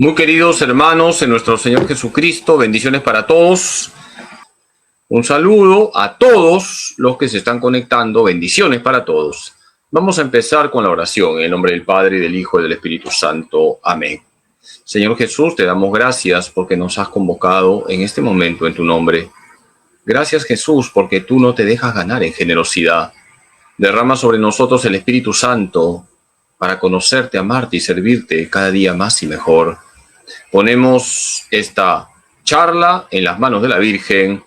Muy queridos hermanos en nuestro Señor Jesucristo, bendiciones para todos. Un saludo a todos los que se están conectando, bendiciones para todos. Vamos a empezar con la oración en el nombre del Padre, del Hijo y del Espíritu Santo. Amén. Señor Jesús, te damos gracias porque nos has convocado en este momento en tu nombre. Gracias Jesús porque tú no te dejas ganar en generosidad. Derrama sobre nosotros el Espíritu Santo para conocerte, amarte y servirte cada día más y mejor. Ponemos esta charla en las manos de la Virgen.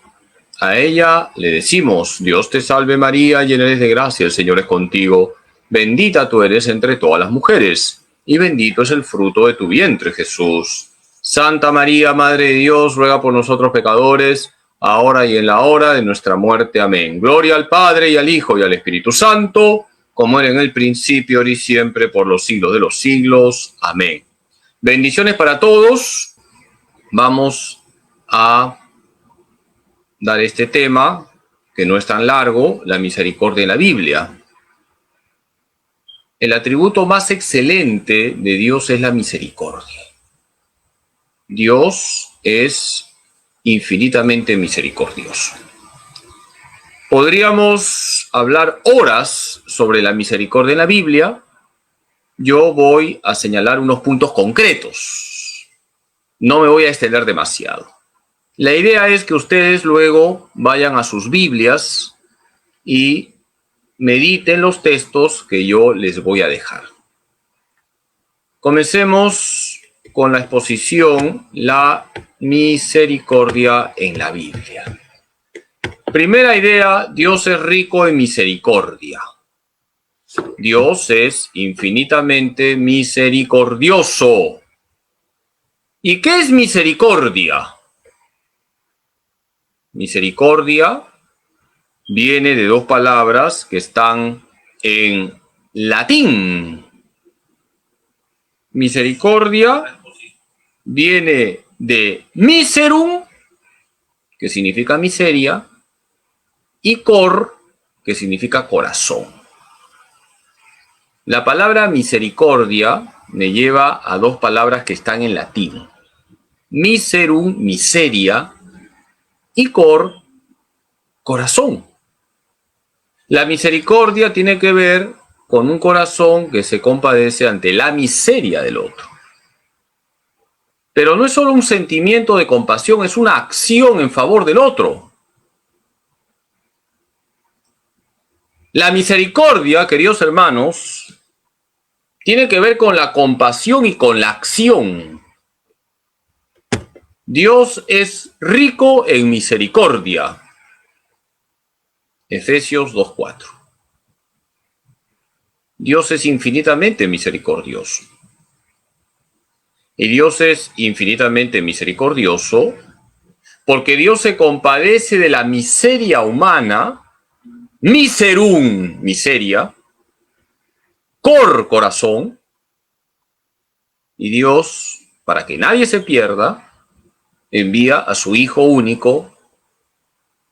A ella le decimos: Dios te salve María, llena eres de gracia, el Señor es contigo. Bendita tú eres entre todas las mujeres, y bendito es el fruto de tu vientre, Jesús. Santa María, Madre de Dios, ruega por nosotros pecadores, ahora y en la hora de nuestra muerte. Amén. Gloria al Padre, y al Hijo, y al Espíritu Santo, como era en el principio, ahora y siempre, por los siglos de los siglos. Amén. Bendiciones para todos. Vamos a dar este tema, que no es tan largo, la misericordia en la Biblia. El atributo más excelente de Dios es la misericordia. Dios es infinitamente misericordioso. Podríamos hablar horas sobre la misericordia en la Biblia. Yo voy a señalar unos puntos concretos. No me voy a extender demasiado. La idea es que ustedes luego vayan a sus Biblias y mediten los textos que yo les voy a dejar. Comencemos con la exposición, la misericordia en la Biblia. Primera idea: Dios es rico en misericordia. Dios es infinitamente misericordioso. ¿Y qué es misericordia? Misericordia viene de dos palabras que están en latín. Misericordia viene de miserum, que significa miseria, y cor, que significa corazón. La palabra misericordia me lleva a dos palabras que están en latín. Miserum, miseria, y cor, corazón. La misericordia tiene que ver con un corazón que se compadece ante la miseria del otro. Pero no es solo un sentimiento de compasión, es una acción en favor del otro. La misericordia, queridos hermanos, tiene que ver con la compasión y con la acción. Dios es rico en misericordia. Efesios 2:4. Dios es infinitamente misericordioso. Y Dios es infinitamente misericordioso porque Dios se compadece de la miseria humana. Miserum, miseria, cor, corazón, y Dios, para que nadie se pierda, envía a su Hijo único,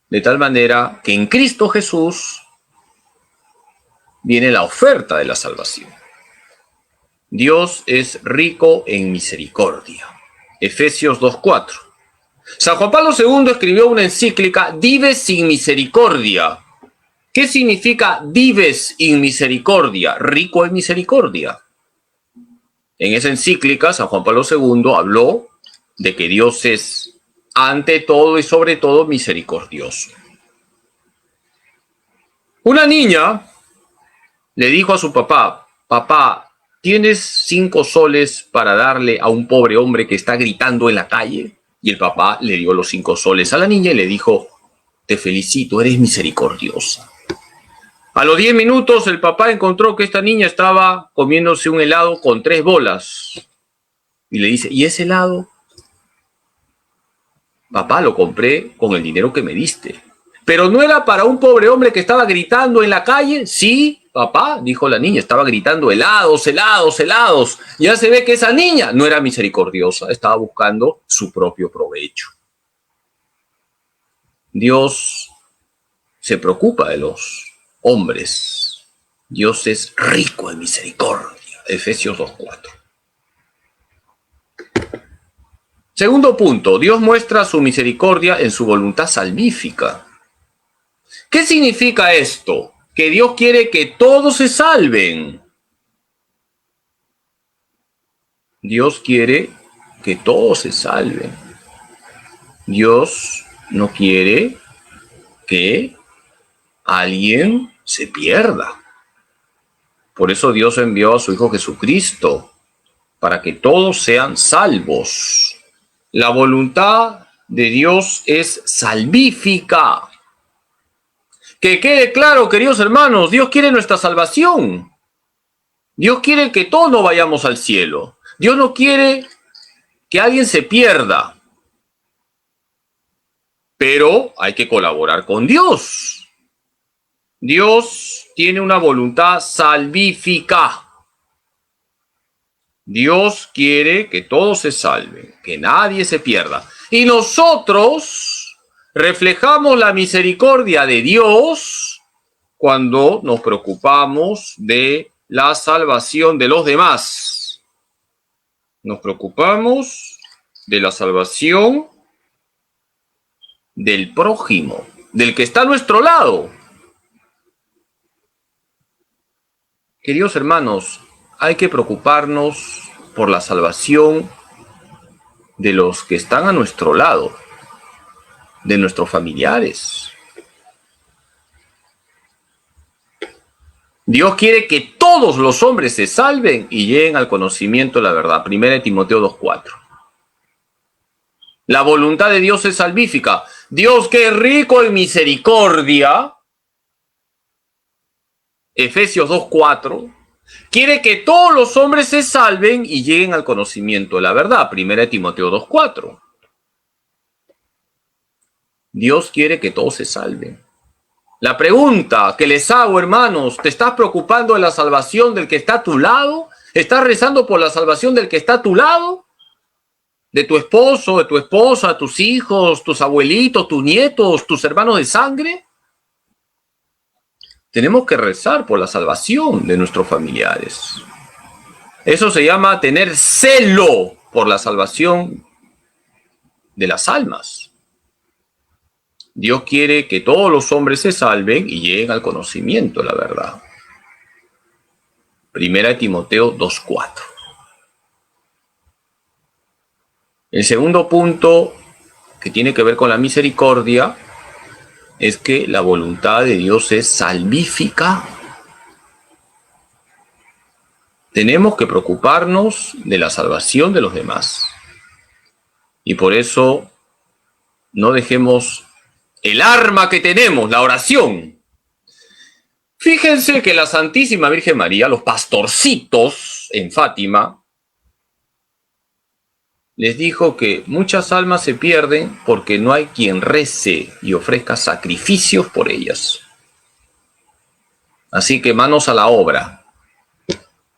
de tal manera que en Cristo Jesús viene la oferta de la salvación. Dios es rico en misericordia. Efesios 2:4. San Juan Pablo II escribió una encíclica, Dives in Misericordia. ¿Qué significa Dives in Misericordia? Rico en misericordia. En esa encíclica, San Juan Pablo II habló de que Dios es ante todo y sobre todo misericordioso. Una niña le dijo a su papá: papá, ¿tienes 5 soles para darle a un pobre hombre que está gritando en la calle? Y el papá le dio los 5 soles a la niña y le dijo: te felicito, eres misericordiosa. A los 10 minutos el papá encontró que esta niña estaba comiéndose un helado con 3 bolas. Y le dice: ¿y ese helado? Papá, lo compré con el dinero que me diste. ¿Pero no era para un pobre hombre que estaba gritando en la calle? Sí, papá, dijo la niña, estaba gritando helados, helados, helados. Ya se ve que esa niña no era misericordiosa, estaba buscando su propio provecho. Dios se preocupa de los hombres. Dios es rico en misericordia. Efesios 2:4. Segundo punto, Dios muestra su misericordia en su voluntad salvífica. ¿Qué significa esto? Que Dios quiere que todos se salven. Dios quiere que todos se salven. Dios no quiere que alguien se pierda. Por eso Dios envió a su Hijo Jesucristo, para que todos sean salvos. La voluntad de Dios es salvífica. Que quede claro, queridos hermanos, Dios quiere nuestra salvación. Dios quiere que todos nos vayamos al cielo. Dios no quiere que alguien se pierda. Pero hay que colaborar con Dios. Dios tiene una voluntad salvífica. Dios quiere que todos se salven, que nadie se pierda. Y nosotros reflejamos la misericordia de Dios cuando nos preocupamos de la salvación de los demás. Nos preocupamos de la salvación del prójimo, del que está a nuestro lado. Queridos hermanos, hay que preocuparnos por la salvación de los que están a nuestro lado, de nuestros familiares. Dios quiere que todos los hombres se salven y lleguen al conocimiento de la verdad. 1 Timoteo 2:4. La voluntad de Dios es salvífica. Dios, que es rico en misericordia, Efesios 2:4, quiere que todos los hombres se salven y lleguen al conocimiento de la verdad. 1 Timoteo 2:4. Dios quiere que todos se salven. La pregunta que les hago, hermanos, ¿te estás preocupando de la salvación del que está a tu lado? ¿Estás rezando por la salvación del que está a tu lado? ¿De tu esposo, de tu esposa, tus hijos, tus abuelitos, tus nietos, tus hermanos de sangre? Tenemos que rezar por la salvación de nuestros familiares. Eso se llama tener celo por la salvación de las almas. Dios quiere que todos los hombres se salven y lleguen al conocimiento de la verdad. 1 Timoteo 2:4. El segundo punto, que tiene que ver con la misericordia, es que la voluntad de Dios es salvífica. Tenemos que preocuparnos de la salvación de los demás. Y por eso no dejemos el arma que tenemos, la oración. Fíjense que la Santísima Virgen María, los pastorcitos en Fátima, les dijo que muchas almas se pierden porque no hay quien rece y ofrezca sacrificios por ellas. Así que manos a la obra.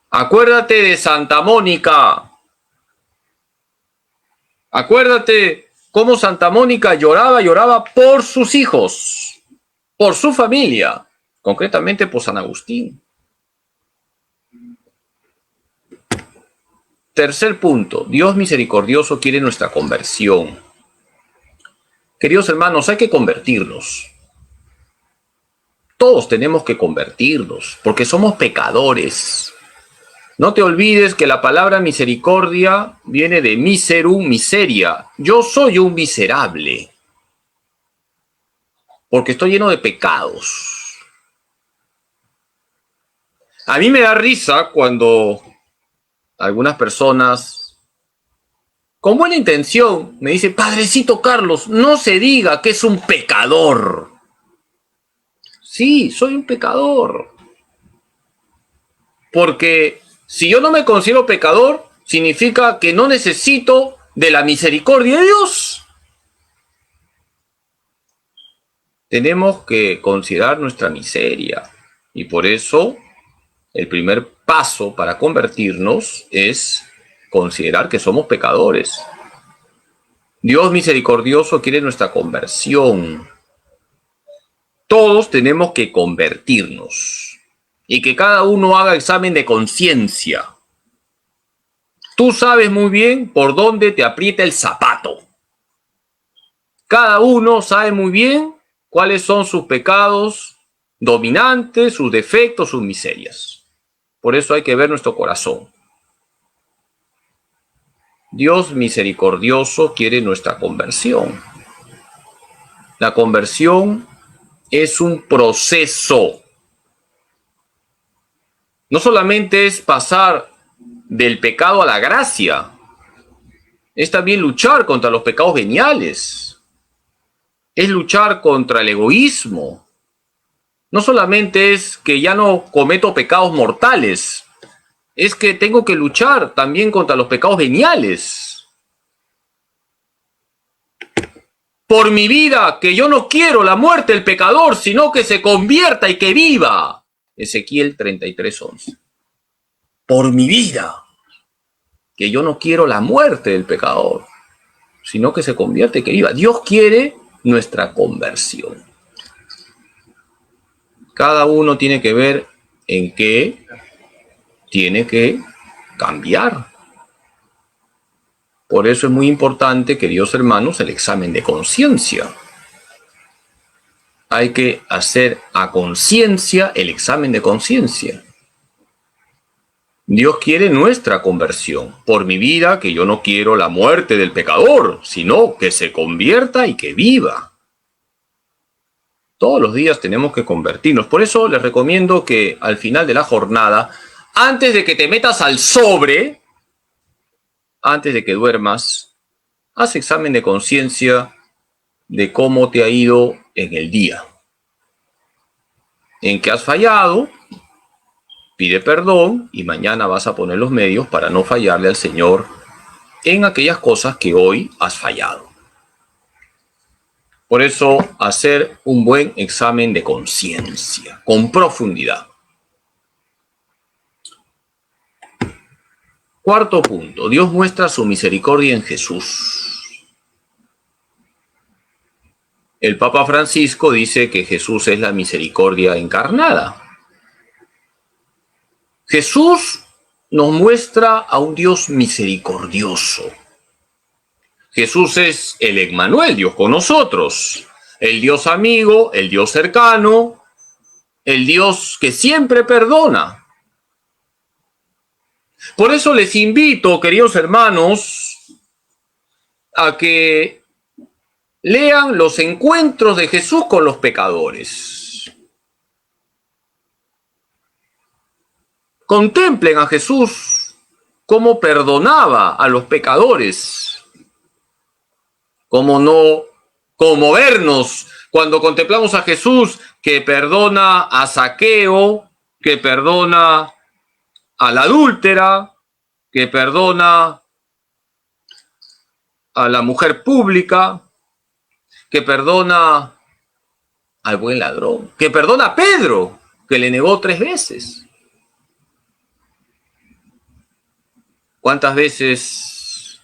Acuérdate de Santa Mónica. Acuérdate cómo Santa Mónica lloraba por sus hijos, por su familia, concretamente por San Agustín. Tercer punto, Dios misericordioso quiere nuestra conversión. Queridos hermanos, hay que convertirnos. Todos tenemos que convertirnos, porque somos pecadores. No te olvides que la palabra misericordia viene de miserum, miseria. Yo soy un miserable, porque estoy lleno de pecados. A mí me da risa cuando algunas personas, con buena intención, me dicen: Padrecito Carlos, no se diga que es un pecador. Sí, soy un pecador. Porque si yo no me considero pecador, significa que no necesito de la misericordia de Dios. Tenemos que considerar nuestra miseria. Y por eso, el primer paso para convertirnos es considerar que somos pecadores. Dios misericordioso quiere nuestra conversión. Todos tenemos que convertirnos. Y que cada uno haga examen de conciencia. Tú sabes muy bien por dónde te aprieta el zapato. Cada uno sabe muy bien cuáles son sus pecados dominantes, sus defectos, sus miserias. Por eso hay que ver nuestro corazón. Dios misericordioso quiere nuestra conversión. La conversión es un proceso. No solamente es pasar del pecado a la gracia, es también luchar contra los pecados veniales, es luchar contra el egoísmo. No solamente es que ya no cometo pecados mortales, es que tengo que luchar también contra los pecados veniales. Por mi vida, que yo no quiero la muerte del pecador, sino que se convierta y que viva. Ezequiel 33:11. Por mi vida, que yo no quiero la muerte del pecador, sino que se convierte y que viva. Dios quiere nuestra conversión. Cada uno tiene que ver en qué tiene que cambiar. Por eso es muy importante, queridos hermanos, el examen de conciencia. Hay que hacer a conciencia el examen de conciencia. Dios quiere nuestra conversión. Por mi vida, que yo no quiero la muerte del pecador, sino que se convierta y que viva. Todos los días tenemos que convertirnos. Por eso les recomiendo que al final de la jornada, antes de que te metas al sobre, antes de que duermas, haz examen de conciencia de cómo te ha ido en el día. En qué has fallado, pide perdón y mañana vas a poner los medios para no fallarle al Señor en aquellas cosas que hoy has fallado. Por eso, hacer un buen examen de conciencia, con profundidad. Cuarto punto, Dios muestra su misericordia en Jesús. El Papa Francisco dice que Jesús es la misericordia encarnada. Jesús nos muestra a un Dios misericordioso. Jesús es el Emmanuel, Dios con nosotros, el Dios amigo, el Dios cercano, el Dios que siempre perdona. Por eso les invito, queridos hermanos, a que lean los encuentros de Jesús con los pecadores. Contemplen a Jesús cómo perdonaba a los pecadores. Cómo no conmovernos cuando contemplamos a Jesús que perdona a Zaqueo, que perdona a la adúltera, que perdona a la mujer pública, que perdona al buen ladrón, que perdona a Pedro, que le negó 3 veces. ¿Cuántas veces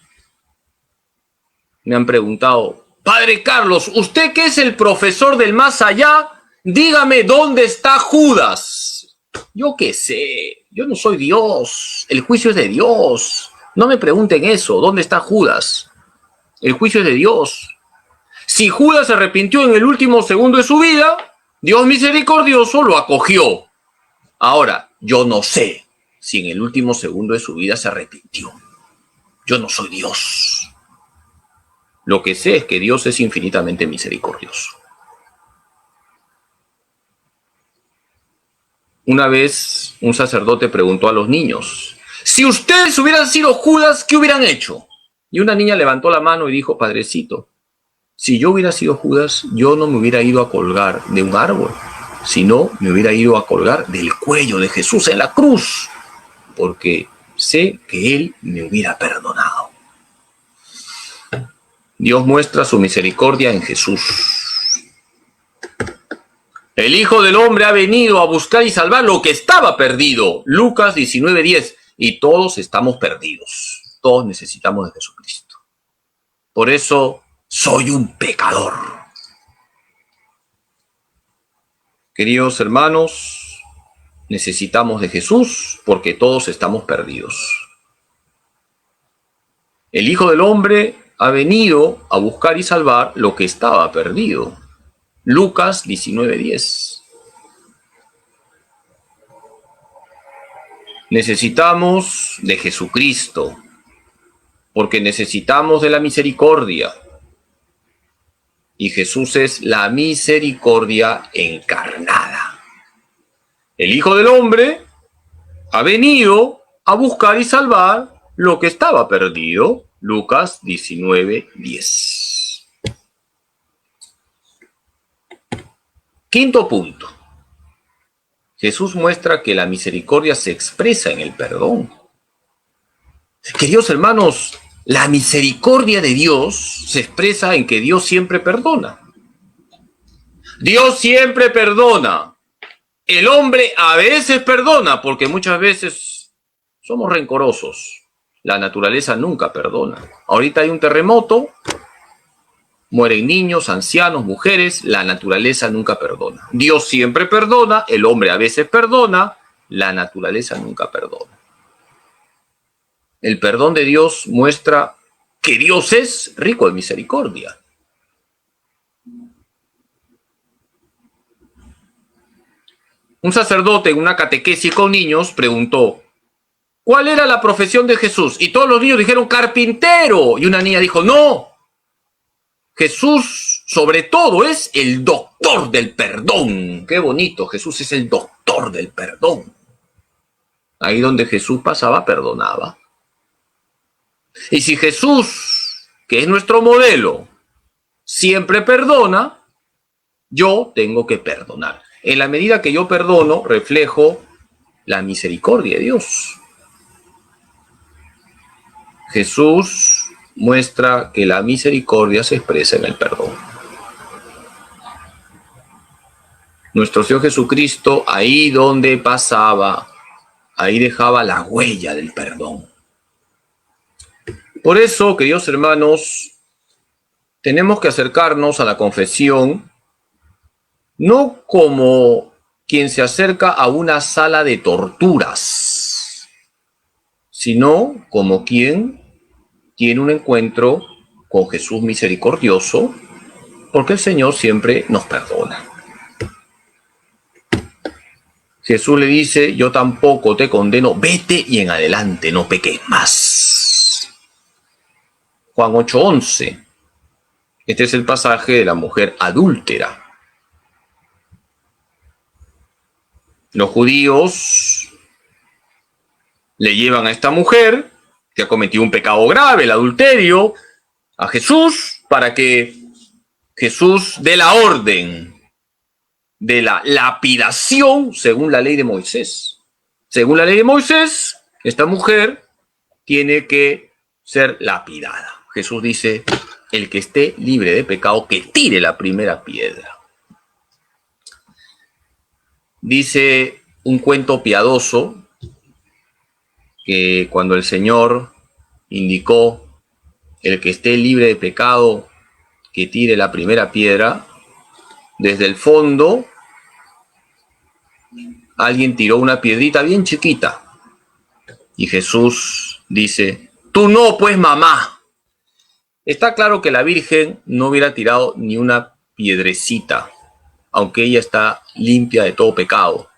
me han preguntado, Padre Carlos, usted que es el profesor del más allá, dígame dónde está Judas? Yo qué sé, yo no soy Dios, el juicio es de Dios. No me pregunten eso, ¿dónde está Judas? El juicio es de Dios. Si Judas se arrepintió en el último segundo de su vida, Dios misericordioso lo acogió. Ahora, yo no sé si en el último segundo de su vida se arrepintió. Yo no soy Dios. Lo que sé es que Dios es infinitamente misericordioso. Una vez un sacerdote preguntó a los niños, si ustedes hubieran sido Judas, ¿qué hubieran hecho? Y una niña levantó la mano y dijo, Padrecito, si yo hubiera sido Judas, yo no me hubiera ido a colgar de un árbol, sino me hubiera ido a colgar del cuello de Jesús en la cruz, porque sé que Él me hubiera perdonado. Dios muestra su misericordia en Jesús. El Hijo del Hombre ha venido a buscar y salvar lo que estaba perdido. Lucas 19:10. Y todos estamos perdidos. Todos necesitamos de Jesucristo. Por eso soy un pecador. Queridos hermanos, necesitamos de Jesús porque todos estamos perdidos. El Hijo del Hombre ha venido a buscar y salvar lo que estaba perdido. Lucas 19:10. Necesitamos de Jesucristo, porque necesitamos de la misericordia. Y Jesús es la misericordia encarnada. El Hijo del Hombre ha venido a buscar y salvar lo que estaba perdido. Lucas 19:10. Quinto punto. Jesús muestra que la misericordia se expresa en el perdón. Queridos hermanos, la misericordia de Dios se expresa en que Dios siempre perdona. Dios siempre perdona. El hombre a veces perdona porque muchas veces somos rencorosos. La naturaleza nunca perdona. Ahorita hay un terremoto, mueren niños, ancianos, mujeres, la naturaleza nunca perdona. Dios siempre perdona, el hombre a veces perdona, la naturaleza nunca perdona. El perdón de Dios muestra que Dios es rico en misericordia. Un sacerdote en una catequesis con niños preguntó, ¿cuál era la profesión de Jesús? Y todos los niños dijeron, carpintero. Y una niña dijo, no, Jesús sobre todo es el doctor del perdón. Qué bonito, Jesús es el doctor del perdón. Ahí donde Jesús pasaba, perdonaba. Y si Jesús, que es nuestro modelo, siempre perdona, yo tengo que perdonar. En la medida que yo perdono, reflejo la misericordia de Dios. Jesús muestra que la misericordia se expresa en el perdón. Nuestro Señor Jesucristo, ahí donde pasaba, ahí dejaba la huella del perdón. Por eso, queridos hermanos, tenemos que acercarnos a la confesión no como quien se acerca a una sala de torturas, sino como quien tiene un encuentro con Jesús misericordioso, porque el Señor siempre nos perdona. Jesús le dice, yo tampoco te condeno, vete y en adelante no peques más. Juan 8:11. Este es el pasaje de la mujer adúltera. Los judíos le llevan a esta mujer, que ha cometido un pecado grave, el adulterio, a Jesús, para que Jesús dé la orden de la lapidación según la ley de Moisés. Según la ley de Moisés, esta mujer tiene que ser lapidada. Jesús dice, el que esté libre de pecado, que tire la primera piedra. Dice un cuento piadoso que cuando el Señor indicó, el que esté libre de pecado, que tire la primera piedra, desde el fondo alguien tiró una piedrita bien chiquita y Jesús dice, tú no, pues mamá. Está claro que la Virgen no hubiera tirado ni una piedrecita, aunque ella está limpia de todo pecado,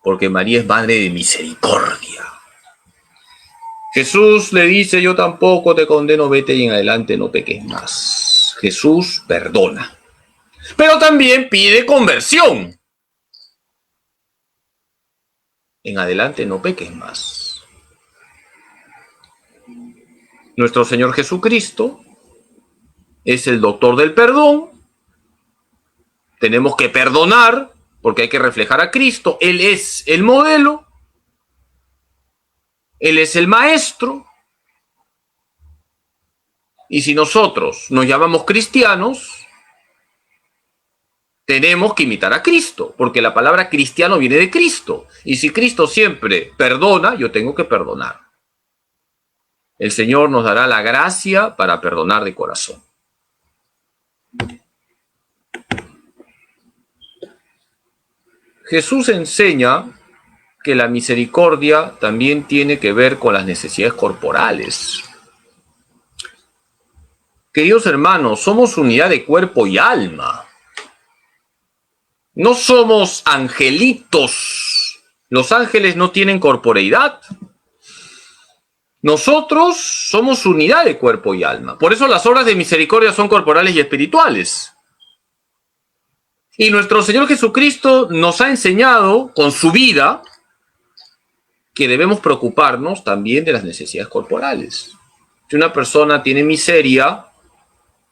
porque María es madre de misericordia. Jesús le dice, yo tampoco te condeno, vete y en adelante no peques más. Jesús perdona, pero también pide conversión. En adelante no peques más. Nuestro Señor Jesucristo es el doctor del perdón. Tenemos que perdonar porque hay que reflejar a Cristo. Él es el modelo. Él es el maestro. Y si nosotros nos llamamos cristianos, tenemos que imitar a Cristo, porque la palabra cristiano viene de Cristo. Y si Cristo siempre perdona, yo tengo que perdonar. El Señor nos dará la gracia para perdonar de corazón. Jesús enseña que la misericordia también tiene que ver con las necesidades corporales. Queridos hermanos, somos unidad de cuerpo y alma. No somos angelitos. Los ángeles no tienen corporeidad. Nosotros somos unidad de cuerpo y alma. Por eso las obras de misericordia son corporales y espirituales. Y nuestro Señor Jesucristo nos ha enseñado con su vida que debemos preocuparnos también de las necesidades corporales. Si una persona tiene miseria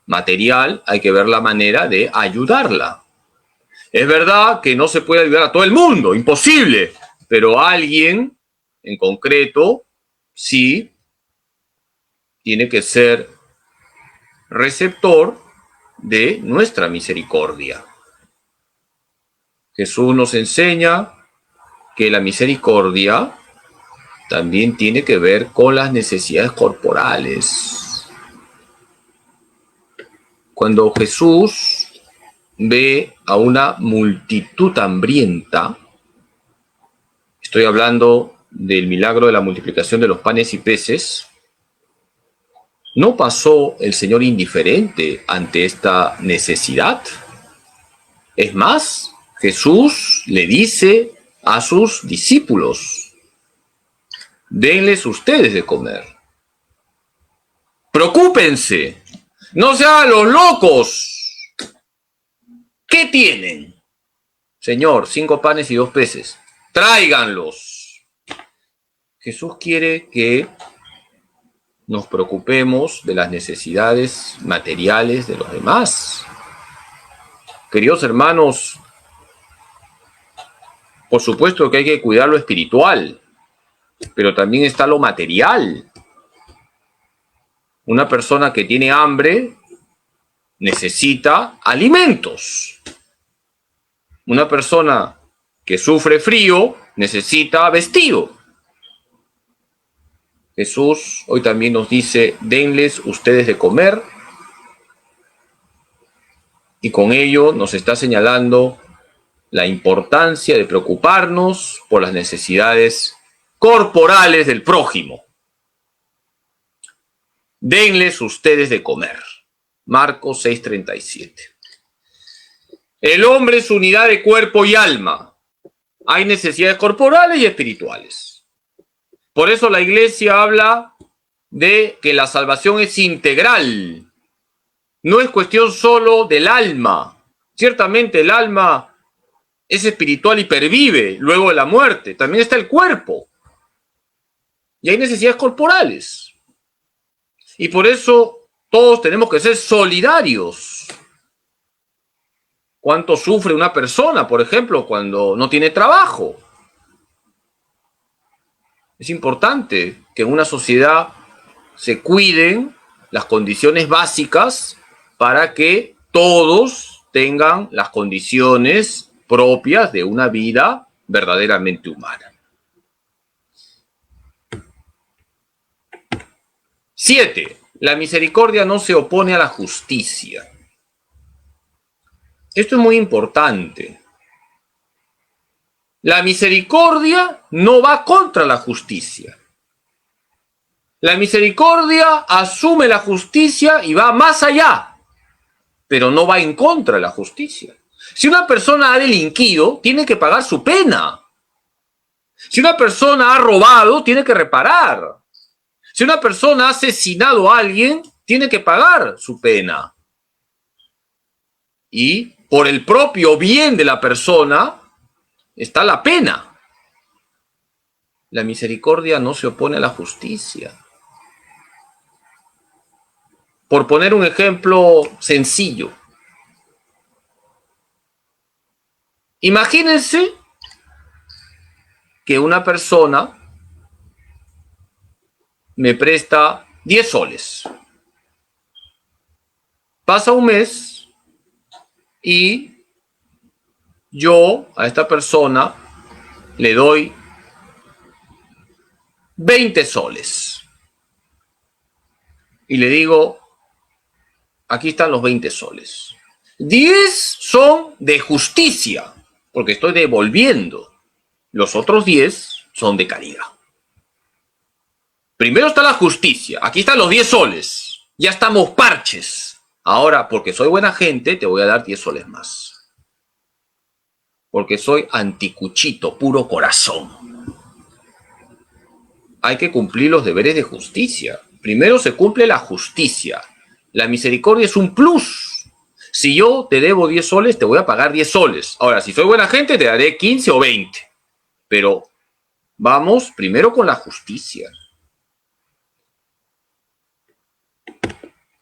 material, hay que ver la manera de ayudarla. Es verdad que no se puede ayudar a todo el mundo, imposible, pero a alguien en concreto sí tiene que ser receptor de nuestra misericordia. Jesús nos enseña que la misericordia también tiene que ver con las necesidades corporales. Cuando Jesús ve a una multitud hambrienta, estoy hablando del milagro de la multiplicación de los panes y peces, ¿no pasó el Señor indiferente ante esta necesidad? Es más, Jesús le dice a sus discípulos: denles ustedes de comer. Preocúpense, no sean los locos. ¿Qué tienen? Señor, 5 panes y 2 peces. Tráiganlos. Jesús quiere que nos preocupemos de las necesidades materiales de los demás. Queridos hermanos, por supuesto que hay que cuidar lo espiritual, pero también está lo material. Una persona que tiene hambre necesita alimentos. Una persona que sufre frío necesita vestido. Jesús hoy también nos dice: denles ustedes de comer. Y con ello nos está señalando la importancia de preocuparnos por las necesidades corporales del prójimo. Denles ustedes de comer. Marcos 6:37. El hombre es unidad de cuerpo y alma. Hay necesidades corporales y espirituales. Por eso la Iglesia habla de que la salvación es integral. No es cuestión solo del alma. Ciertamente el alma es espiritual y pervive luego de la muerte. También está el cuerpo. Y hay necesidades corporales. Y por eso todos tenemos que ser solidarios. ¿Cuánto sufre una persona, por ejemplo, cuando no tiene trabajo? Es importante que en una sociedad se cuiden las condiciones básicas para que todos tengan las condiciones propias de una vida verdaderamente humana. 7. La misericordia no se opone a la justicia. Esto es muy importante. La misericordia no va contra la justicia. La misericordia asume la justicia y va más allá, pero no va en contra de la justicia. Si una persona ha delinquido, tiene que pagar su pena. Si una persona ha robado, tiene que reparar. Si una persona ha asesinado a alguien, tiene que pagar su pena. Y por el propio bien de la persona está la pena. La misericordia no se opone a la justicia. Por poner un ejemplo sencillo, imagínense que una persona me presta 10 soles. Pasa un mes y yo a esta persona le doy 20 soles. Y le digo: aquí están los 20 soles. 10 son de justicia, porque estoy devolviendo. Los otros 10 son de caridad. Primero está la justicia. Aquí están los 10 soles. Ya estamos parches. Ahora, porque soy buena gente, te voy a dar 10 soles más. Porque soy anticuchito, puro corazón. Hay que cumplir los deberes de justicia. Primero se cumple la justicia. La misericordia es un plus. Si yo te debo 10 soles, te voy a pagar 10 soles. Ahora, si soy buena gente, te daré 15 o 20. Pero vamos primero con la justicia.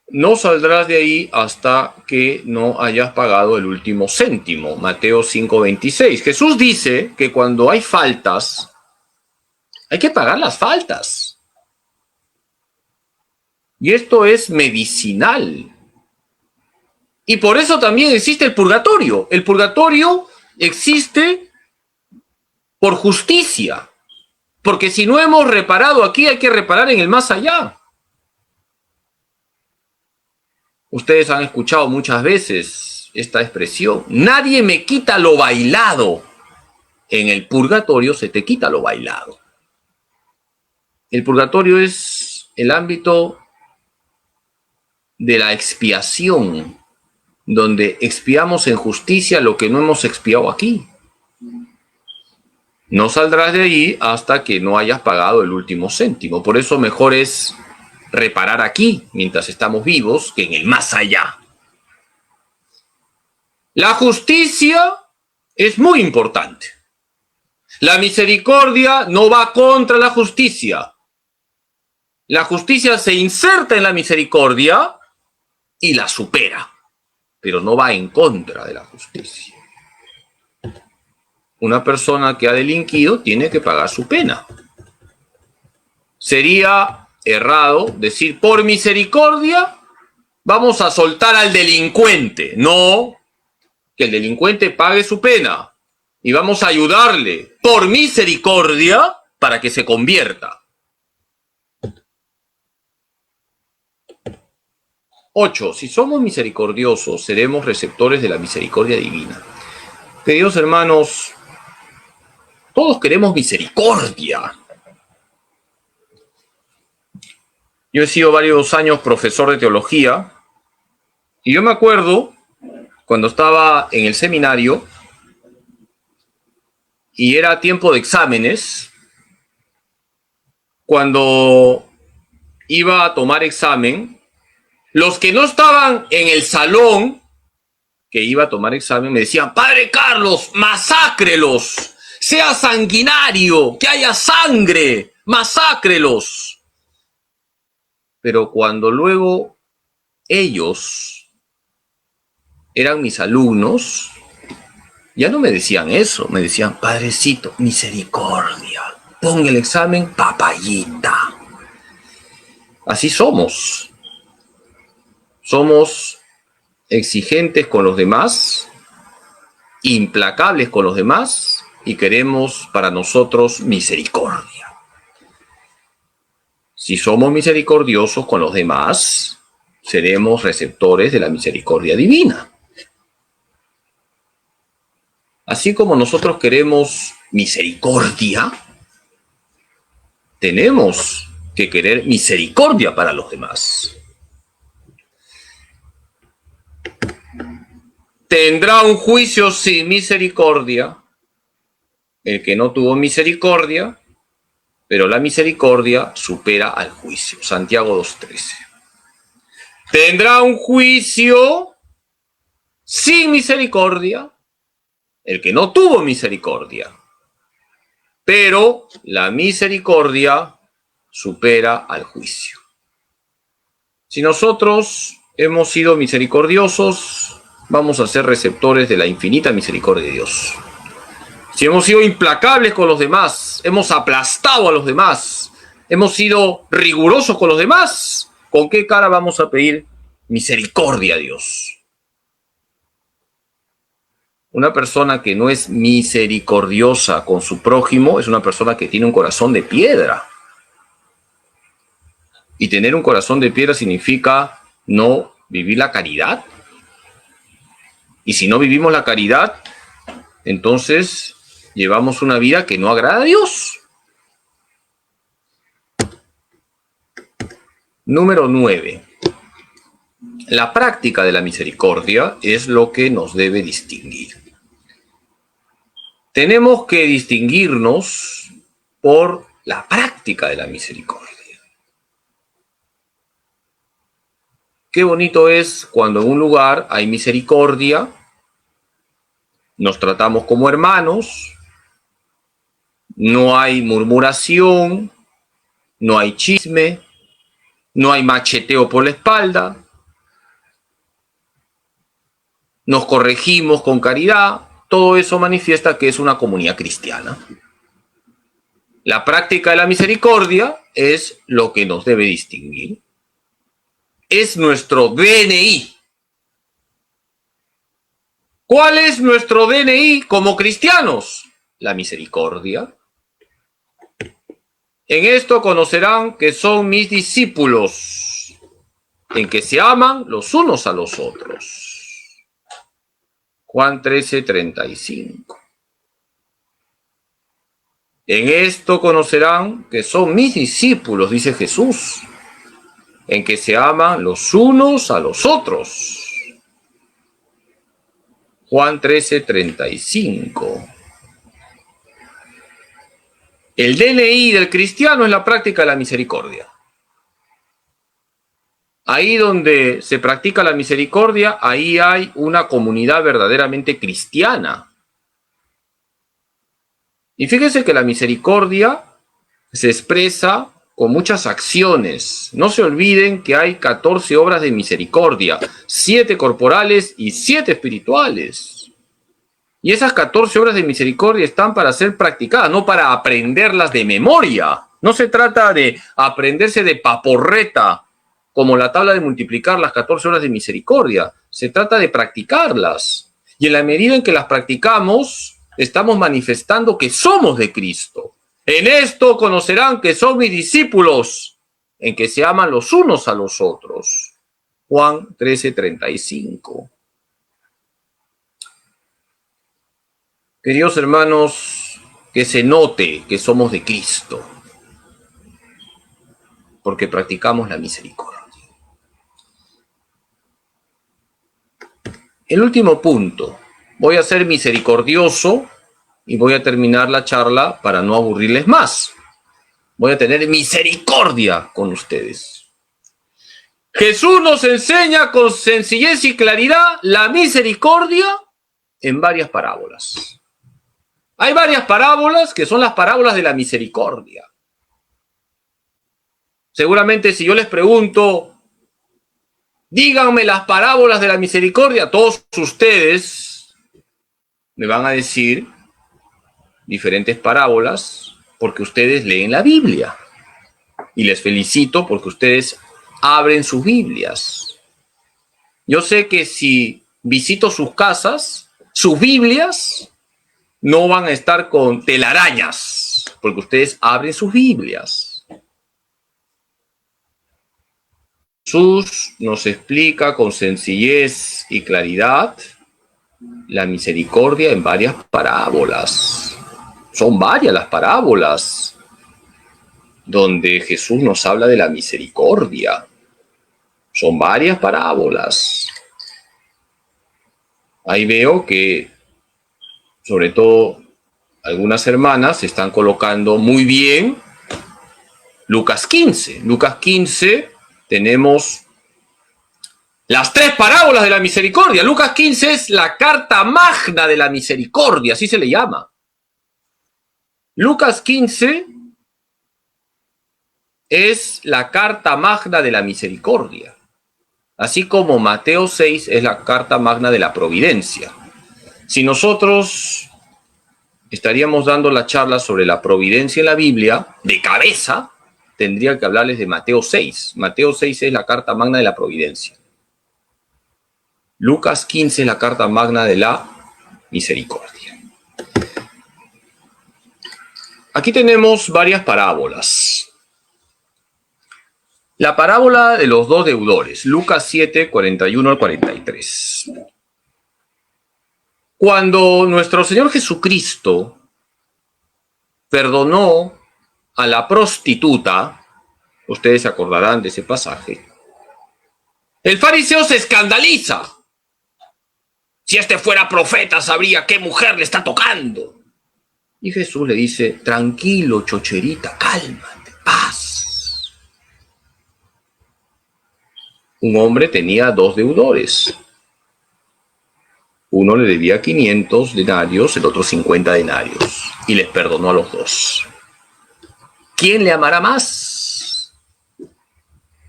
No saldrás de ahí hasta que no hayas pagado el último céntimo. Mateo 5:26. Jesús dice que cuando hay faltas, hay que pagar las faltas. Y esto es medicinal. Y por eso también existe el purgatorio. El purgatorio existe por justicia. Porque si no hemos reparado aquí, hay que reparar en el más allá. Ustedes han escuchado muchas veces esta expresión. Nadie me quita lo bailado. En el purgatorio se te quita lo bailado. El purgatorio es el ámbito de la expiación, donde expiamos en justicia lo que no hemos expiado aquí. No saldrás de ahí hasta que no hayas pagado el último céntimo. Por eso mejor es reparar aquí, mientras estamos vivos, que en el más allá. La justicia es muy importante. La misericordia no va contra la justicia. La justicia se inserta en la misericordia y la supera, pero no va en contra de la justicia. Una persona que ha delinquido tiene que pagar su pena. Sería errado decir, por misericordia vamos a soltar al delincuente. No, que el delincuente pague su pena y vamos a ayudarle por misericordia para que se convierta. 8. Si somos misericordiosos, seremos receptores de la misericordia divina. Queridos hermanos, todos queremos misericordia. Yo he sido varios años profesor de teología y yo me acuerdo cuando estaba en el seminario y era tiempo de exámenes, cuando iba a tomar examen, los que no estaban en el salón que iba a tomar examen me decían, Padre Carlos, masácrelos, sea sanguinario, que haya sangre, masácrelos. Pero cuando luego ellos eran mis alumnos, ya no me decían eso, me decían, Padrecito, misericordia, pon el examen, papayita. Así somos. Somos exigentes con los demás, implacables con los demás y queremos para nosotros misericordia. Si somos misericordiosos con los demás, seremos receptores de la misericordia divina. Así como nosotros queremos misericordia, tenemos que querer misericordia para los demás. Tendrá un juicio sin misericordia el que no tuvo misericordia, pero la misericordia supera al juicio. Santiago 2:13. Tendrá un juicio sin misericordia el que no tuvo misericordia, pero la misericordia supera al juicio. Si nosotros hemos sido misericordiosos, vamos a ser receptores de la infinita misericordia de Dios. Si hemos sido implacables con los demás, hemos aplastado a los demás, hemos sido rigurosos con los demás, ¿con qué cara vamos a pedir misericordia a Dios? Una persona que no es misericordiosa con su prójimo es una persona que tiene un corazón de piedra. Y tener un corazón de piedra significa no vivir la caridad. Y si no vivimos la caridad, entonces llevamos una vida que no agrada a Dios. Número 9. La práctica de la misericordia es lo que nos debe distinguir. Tenemos que distinguirnos por la práctica de la misericordia. Qué bonito es cuando en un lugar hay misericordia, nos tratamos como hermanos, no hay murmuración, no hay chisme, no hay macheteo por la espalda, nos corregimos con caridad. Todo eso manifiesta que es una comunidad cristiana. La práctica de la misericordia es lo que nos debe distinguir. Es nuestro DNI. ¿Cuál es nuestro DNI como cristianos? La misericordia. En esto conocerán que son mis discípulos, en que se aman los unos a los otros. Juan 13:35. En esto conocerán que son mis discípulos, dice Jesús, en que se aman los unos a los otros. Juan 13:35. El DNI del cristiano es la práctica de la misericordia. Ahí donde se practica la misericordia, ahí hay una comunidad verdaderamente cristiana. Y fíjense que la misericordia se expresa con muchas acciones. No se olviden que hay 14 obras de misericordia, 7 corporales y 7 espirituales. Y esas 14 obras de misericordia están para ser practicadas, no para aprenderlas de memoria. No se trata de aprenderse de paporreta, como la tabla de multiplicar las 14 obras de misericordia. Se trata de practicarlas. Y en la medida en que las practicamos, estamos manifestando que somos de Cristo. En esto conocerán que son mis discípulos, en que se aman los unos a los otros. Juan 13:35. Queridos hermanos, que se note que somos de Cristo, porque practicamos la misericordia. El último punto, voy a ser misericordioso y voy a terminar la charla para no aburrirles más. Voy a tener misericordia con ustedes. Jesús nos enseña con sencillez y claridad la misericordia en varias parábolas. Hay varias parábolas que son las parábolas de la misericordia. Seguramente si yo les pregunto, díganme las parábolas de la misericordia, todos ustedes me van a decir diferentes parábolas porque ustedes leen la Biblia. Y les felicito porque ustedes abren sus Biblias. Yo sé que si visito sus casas, sus Biblias no van a estar con telarañas, porque ustedes abren sus Biblias. Jesús nos explica con sencillez y claridad la misericordia en varias parábolas. Son varias las parábolas donde Jesús nos habla de la misericordia. Son varias parábolas. Ahí veo que, sobre todo, algunas hermanas se están colocando muy bien Lucas 15. Lucas 15 tenemos las 3 parábolas de la misericordia. Lucas 15 es la carta magna de la misericordia, así se le llama. Lucas 15 es la carta magna de la misericordia, así como Mateo 6 es la carta magna de la providencia. Si nosotros estaríamos dando la charla sobre la providencia en la Biblia, de cabeza, tendría que hablarles de Mateo 6. Mateo 6 es la carta magna de la providencia. Lucas 15 es la carta magna de la misericordia. Aquí tenemos varias parábolas. La parábola de los 2 deudores, Lucas 7, 41 al 43. Cuando nuestro Señor Jesucristo perdonó a la prostituta, ustedes se acordarán de ese pasaje, El fariseo se escandaliza. Si este fuera profeta, sabría qué mujer le está tocando. Y Jesús le dice, tranquilo, chocherita, cálmate, paz. Un hombre tenía 2 deudores. Uno le debía 500 denarios, el otro 50 denarios. Y les perdonó a los 2. ¿Quién le amará más?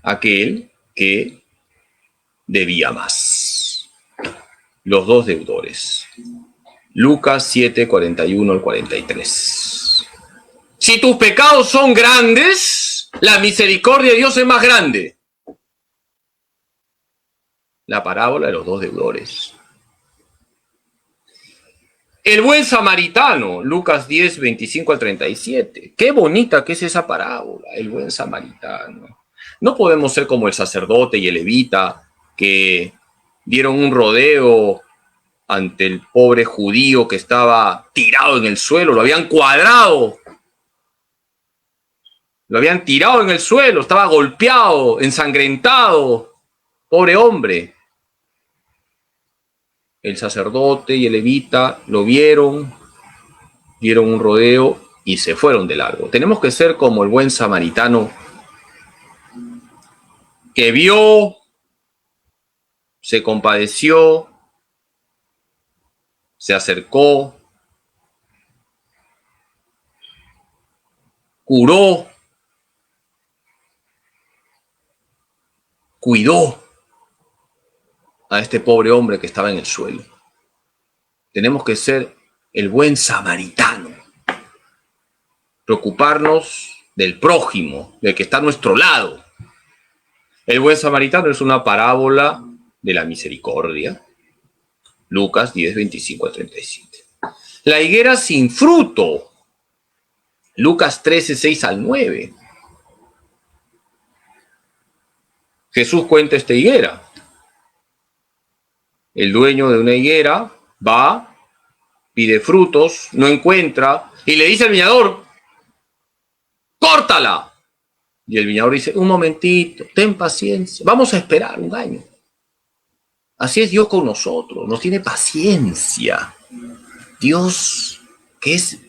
Aquel que debía más. Los 2 deudores. Lucas 7, 41 al 43. Si tus pecados son grandes, la misericordia de Dios es más grande. La parábola de los 2 deudores. El buen samaritano, Lucas 10, 25 al 37. Qué bonita que es esa parábola, el buen samaritano. No podemos ser como el sacerdote y el levita que dieron un rodeo ante el pobre judío que estaba tirado en el suelo, lo habían cuadrado, lo habían tirado en el suelo, estaba golpeado, ensangrentado, pobre hombre. El sacerdote y el levita lo vieron, dieron un rodeo y se fueron de largo. Tenemos que ser como el buen samaritano que vio, se compadeció, se acercó, curó, cuidó a este pobre hombre que estaba en el suelo. Tenemos que ser el buen samaritano, preocuparnos del prójimo, del que está a nuestro lado. El buen samaritano es una parábola de la misericordia. Lucas 10, 25 a 37. La higuera sin fruto. Lucas 13, 6 al 9. Jesús cuenta esta higuera. El dueño de una higuera va, pide frutos, no encuentra y le dice al viñador, ¡córtala! Y el viñador dice, un momentito, ten paciencia, vamos a esperar un año. Así es Dios con nosotros, nos tiene paciencia. Dios, que es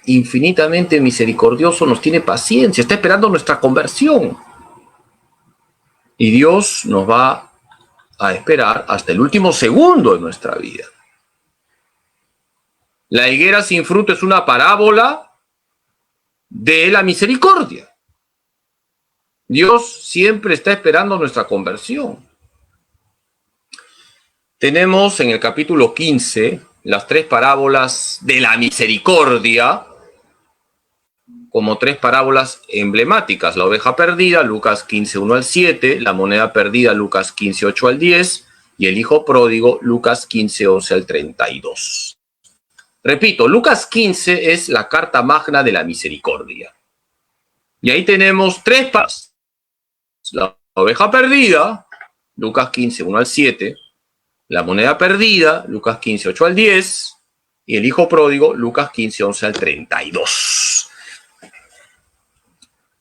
infinitamente misericordioso, nos tiene paciencia, está esperando nuestra conversión. Y Dios nos va a esperar hasta el último segundo de nuestra vida. La higuera sin fruto es una parábola de la misericordia. Dios siempre está esperando nuestra conversión. Tenemos en el capítulo 15 las 3 parábolas de la misericordia como 3 parábolas emblemáticas. La oveja perdida, Lucas 15, 1 al 7, la moneda perdida, Lucas 15, 8 al 10, y el hijo pródigo, Lucas 15, 11 al 32. Repito, Lucas 15 es la carta magna de la misericordia. Y ahí tenemos 3 parábolas. La oveja perdida, Lucas 15, 1 al 7, la moneda perdida, Lucas 15, 8 al 10, y el hijo pródigo, Lucas 15, 11 al 32.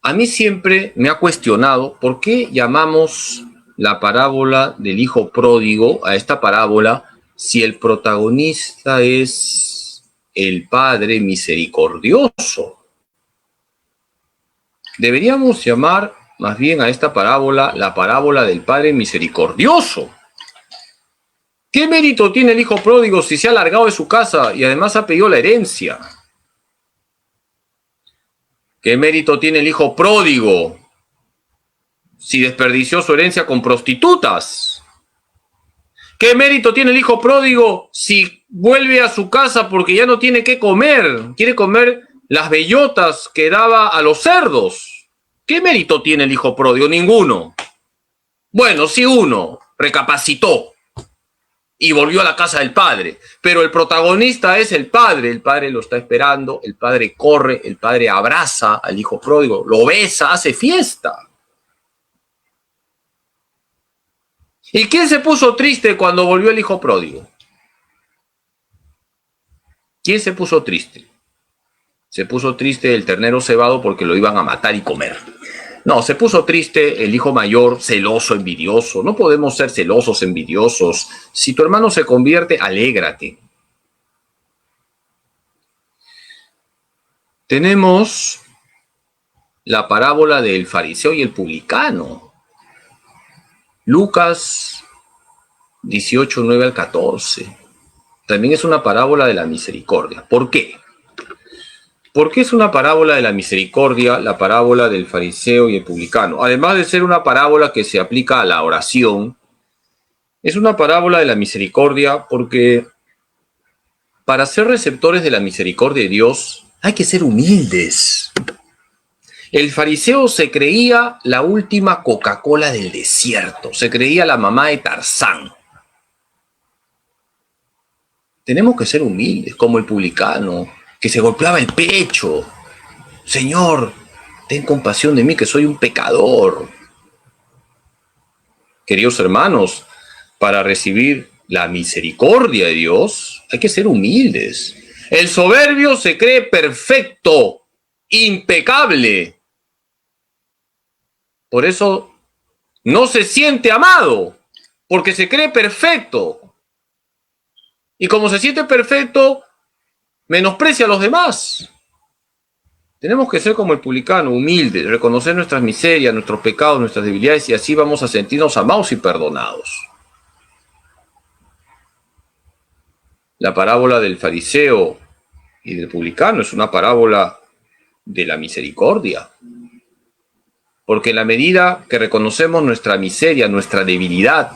A mí siempre me ha cuestionado por qué llamamos la parábola del hijo pródigo a esta parábola si el protagonista es el Padre misericordioso. Deberíamos llamar más bien a esta parábola la parábola del Padre misericordioso. ¿Qué mérito tiene el hijo pródigo si se ha largado de su casa y además ha pedido la herencia? ¿Qué mérito tiene el hijo pródigo si desperdició su herencia con prostitutas? ¿Qué mérito tiene el hijo pródigo si vuelve a su casa porque ya no tiene qué comer? Quiere comer las bellotas que daba a los cerdos. ¿Qué mérito tiene el hijo pródigo? Ninguno. Bueno, sí uno, recapacitó y volvió a la casa del padre. Pero el protagonista es el padre lo está esperando, el padre corre, el padre abraza al hijo pródigo, lo besa, hace fiesta. ¿Y quién se puso triste cuando volvió el hijo pródigo? ¿Quién se puso triste? Se puso triste el ternero cebado porque lo iban a matar y comer. No, se puso triste el hijo mayor, celoso, envidioso. No podemos ser celosos, envidiosos. Si tu hermano se convierte, alégrate. Tenemos la parábola del fariseo y el publicano. Lucas 18, 9 al 14. También es una parábola de la misericordia. ¿Por qué? ¿Por qué es una parábola de la misericordia la parábola del fariseo y el publicano? Además de ser una parábola que se aplica a la oración, es una parábola de la misericordia porque para ser receptores de la misericordia de Dios hay que ser humildes. El fariseo se creía la última Coca-Cola del desierto, se creía la mamá de Tarzán. Tenemos que ser humildes, como el publicano, que se golpeaba el pecho. Señor, ten compasión de mí, que soy un pecador. Queridos hermanos, para recibir la misericordia de Dios hay que ser humildes. El soberbio se cree perfecto, impecable. Por eso no se siente amado, porque se cree perfecto. Y como se siente perfecto, menosprecia a los demás. Tenemos que ser como el publicano, humildes, reconocer nuestras miserias, nuestros pecados, nuestras debilidades, y así vamos a sentirnos amados y perdonados. La parábola del fariseo y del publicano es una parábola de la misericordia. Porque en la medida que reconocemos nuestra miseria, nuestra debilidad,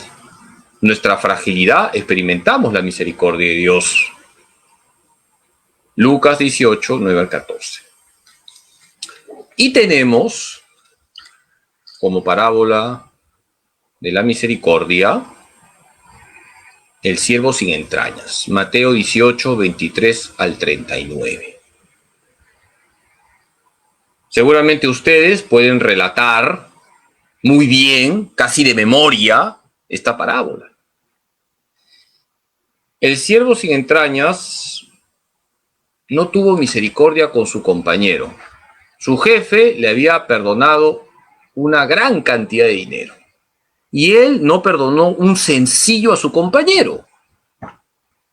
nuestra fragilidad, experimentamos la misericordia de Dios. Lucas 18, 9 al 14. Y tenemos, como parábola de la misericordia, el siervo sin entrañas. Mateo 18, 23 al 39. Seguramente ustedes pueden relatar muy bien, casi de memoria, esta parábola. El siervo sin entrañas no tuvo misericordia con su compañero. Su jefe le había perdonado una gran cantidad de dinero y él no perdonó un censillo a su compañero.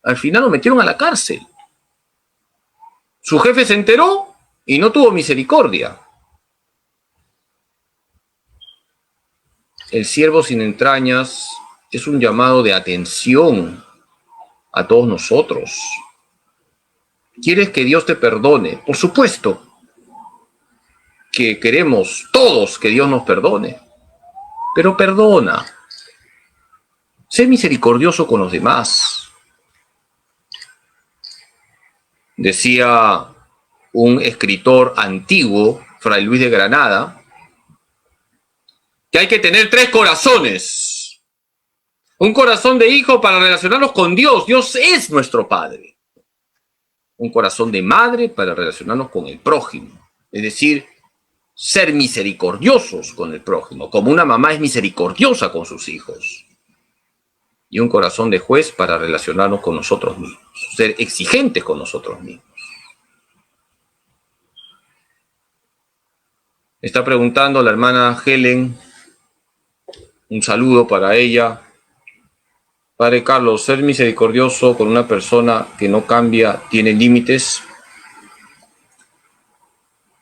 Al final lo metieron a la cárcel. Su jefe se enteró y no tuvo misericordia. El siervo sin entrañas es un llamado de atención a todos nosotros. ¿Quieres que Dios te perdone? Por supuesto que queremos todos que Dios nos perdone, pero perdona. Sé misericordioso con los demás. Decía un escritor antiguo, Fray Luis de Granada, que hay que tener 3 corazones. Un corazón de hijo para relacionarnos con Dios. Dios es nuestro Padre. Un corazón de madre para relacionarnos con el prójimo. Es decir, ser misericordiosos con el prójimo, como una mamá es misericordiosa con sus hijos. Y un corazón de juez para relacionarnos con nosotros mismos. Ser exigentes con nosotros mismos. Está preguntando la hermana Helen, un saludo para ella. Padre Carlos, ser misericordioso con una persona que no cambia tiene límites.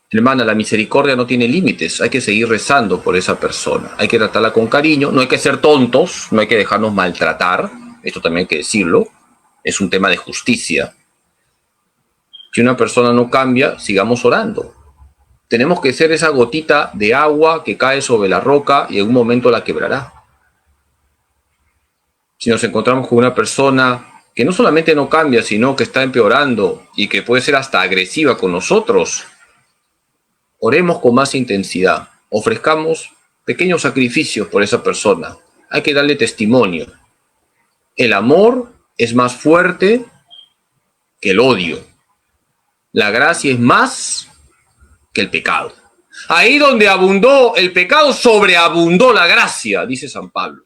Hermana, la misericordia no tiene límites, hay que seguir rezando por esa persona, hay que tratarla con cariño, no hay que ser tontos, no hay que dejarnos maltratar, esto también hay que decirlo, es un tema de justicia. Si una persona no cambia, sigamos orando. Tenemos que ser esa gotita de agua que cae sobre la roca y en un momento la quebrará. Si nos encontramos con una persona que no solamente no cambia, sino que está empeorando y que puede ser hasta agresiva con nosotros, oremos con más intensidad, ofrezcamos pequeños sacrificios por esa persona. Hay que darle testimonio. El amor es más fuerte que el odio. La gracia es más que el pecado. Ahí donde abundó el pecado, sobreabundó la gracia, dice San Pablo.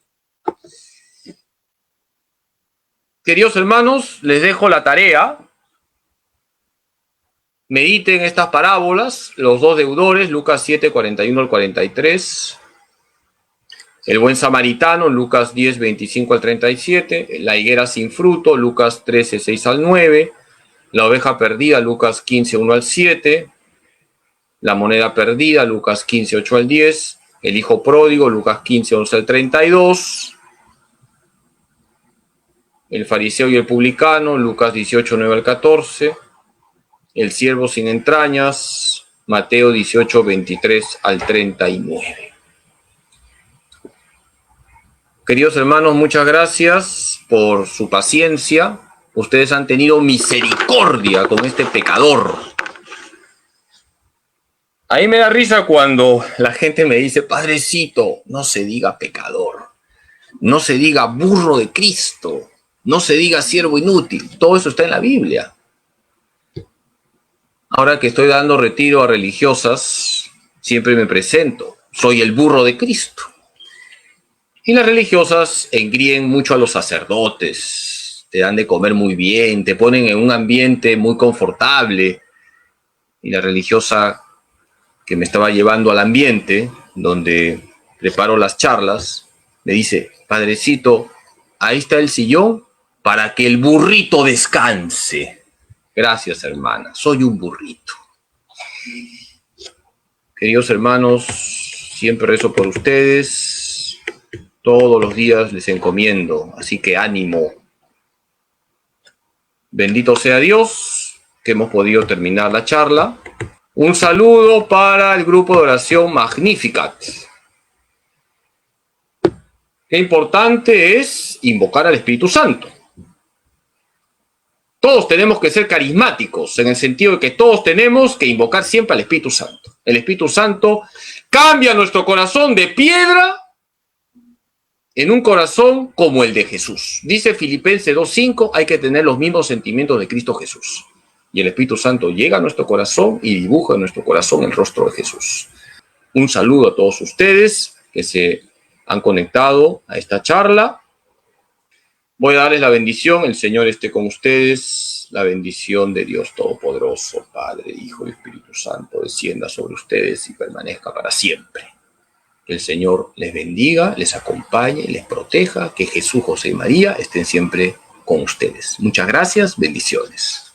Queridos hermanos, les dejo la tarea Mediten estas parábolas, los dos deudores, Lucas 7, 41 al 43. El buen samaritano, Lucas 10, 25 al 37. La higuera sin fruto, Lucas 13, 6 al 9. La oveja perdida, Lucas 15, 1 al 7. La moneda perdida, Lucas 15, 8 al 10. El hijo pródigo, Lucas 15, 11 al 32. El fariseo y el publicano, Lucas 18, 9 al 14. El siervo sin entrañas, Mateo 18, 23 al 39. Queridos hermanos, muchas gracias por su paciencia. Ustedes han tenido misericordia con este pecador. A mí me da risa cuando la gente me dice, padrecito, no se diga pecador, no se diga burro de Cristo, no se diga siervo inútil. Todo eso está en la Biblia. Ahora que estoy dando retiro a religiosas, siempre me presento. Soy el burro de Cristo. Y las religiosas engríen mucho a los sacerdotes. Te dan de comer muy bien, te ponen en un ambiente muy confortable. Y la religiosa que me estaba llevando al ambiente donde preparo las charlas, me dice, padrecito, ahí está el sillón para que el burrito descanse. Gracias, hermana, soy un burrito. Queridos hermanos, siempre rezo por ustedes, todos los días les encomiendo, así que ánimo. Bendito sea Dios que hemos podido terminar la charla. Un saludo para el grupo de oración Magnificat. Qué importante es invocar al Espíritu Santo. Todos tenemos que ser carismáticos, en el sentido de que todos tenemos que invocar siempre al Espíritu Santo. El Espíritu Santo cambia nuestro corazón de piedra en un corazón como el de Jesús. Dice Filipenses 2:5, hay que tener los mismos sentimientos de Cristo Jesús. Y el Espíritu Santo llega a nuestro corazón y dibuja en nuestro corazón el rostro de Jesús. Un saludo a todos ustedes que se han conectado a esta charla. Voy a darles la bendición, el Señor esté con ustedes, la bendición de Dios Todopoderoso, Padre, Hijo y Espíritu Santo, descienda sobre ustedes y permanezca para siempre. Que el Señor les bendiga, les acompañe, les proteja, que Jesús, José y María estén siempre con ustedes. Muchas gracias, bendiciones.